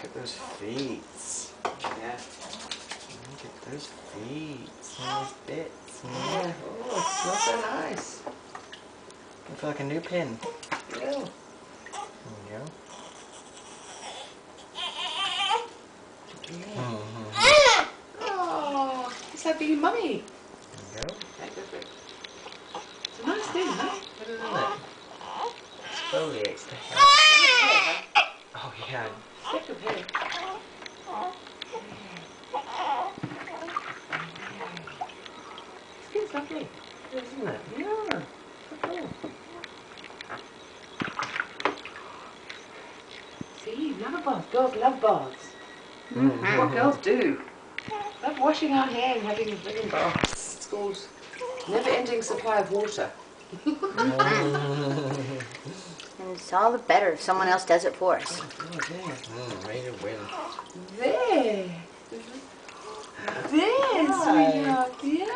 Look at those feet. Yeah. Look at those feet. Those bits. Yeah. Oh, it smells so nice. I feel like a new pin. Yeah. There you go. Yeah. Oh, it's like being mummy. There you go. It's a nice thing, huh? Isn't it? Exfoliates the hair. Oh yeah. Stick of hair. Skin's lovely, isn't it? Yeah. So cool. See, love a bath. Girls love baths. What girls do. Love washing our hair and having a friggin' bath. It's called never-ending supply of water. And it's all the better if someone else does it for us. Oh, there. Ready to win. There. There, sweetheart. Yeah.